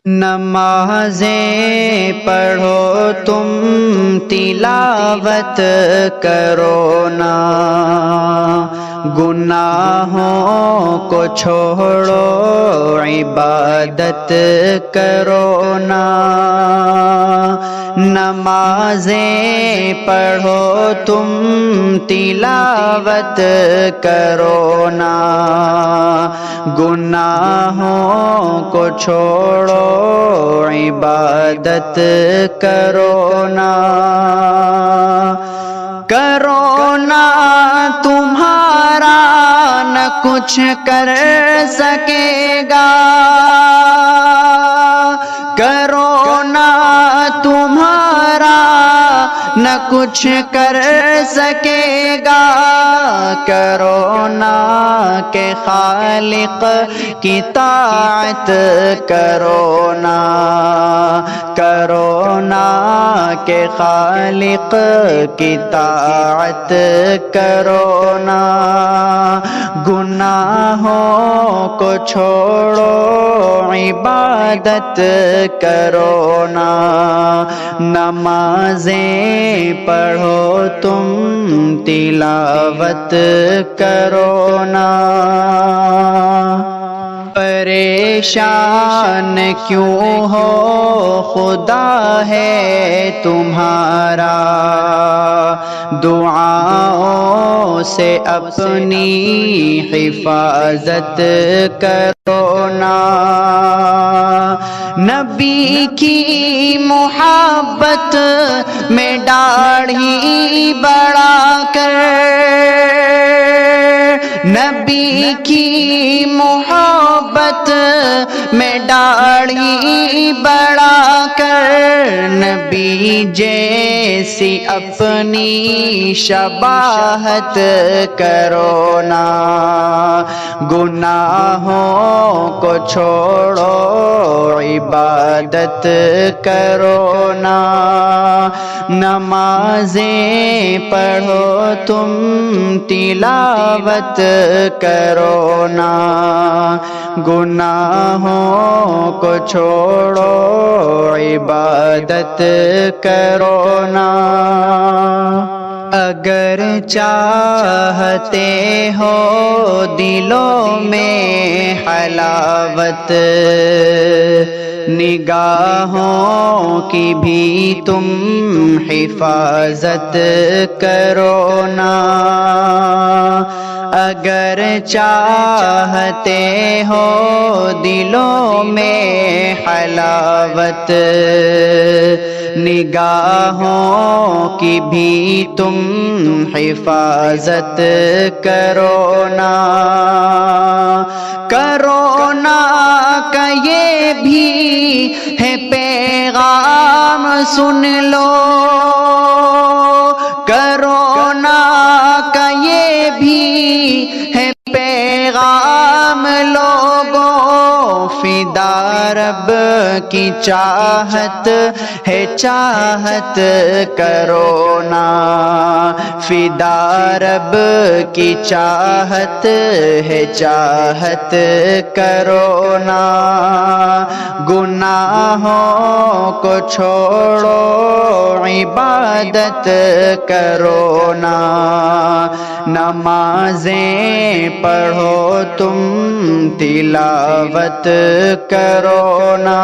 نمازیں پڑھو تم تلاوت کرو نا، گناہوں کو چھوڑو عبادت کرو نا۔ نمازیں پڑھو تم تلاوت کرو نا، گناہوں کو چھوڑو عبادت کرو نا۔ کرونا تمہارا نہ کچھ کر سکے گا، کرونا تمہارا نہ کچھ کر سکے گا، کرونا کے خالق کی طاعت کرو نا، کرونا کے خالق کی طاعت کرو نا۔ گناہوں کو چھوڑو عبادت کرو نا، نمازیں پڑھو تم تلاوت کرو نا۔ پریشان کیوں ہو خدا ہے تمہارا، دعاؤں سے اپنی حفاظت کرو نا۔ نبی کی محبت میں داڑھی بڑھا کر، نبی کی محبت میں داڑھی بڑھا کر، نبی جیسی اپنی شباہت کرو نا۔ گناہوں کو چھوڑو عبادت کرو نا، نمازیں پڑھو تم تلاوت کرو نا، گناہوں کو چھوڑو عبادت کرو نا۔ اگر چاہتے ہو دلوں میں حلاوت، نگاہوں کی بھی تم حفاظت کرو نا۔ اگر چاہتے ہو دلوں میں حلاوت، نگاہوں کی بھی تم حفاظت کرو نا۔ کرونا کا یہ بھی ہے پیغام سن لو، کرونا کا یہ بھی ہے پیغام لوگوں، فدا رب کی چاہت ہے چاہت کرو نا، فدا رب کی چاہت ہے چاہت کرو نا۔ گناہوں کو چھوڑو عبادت کرو نا، نمازیں پڑھو تم تلاوت کرو نا۔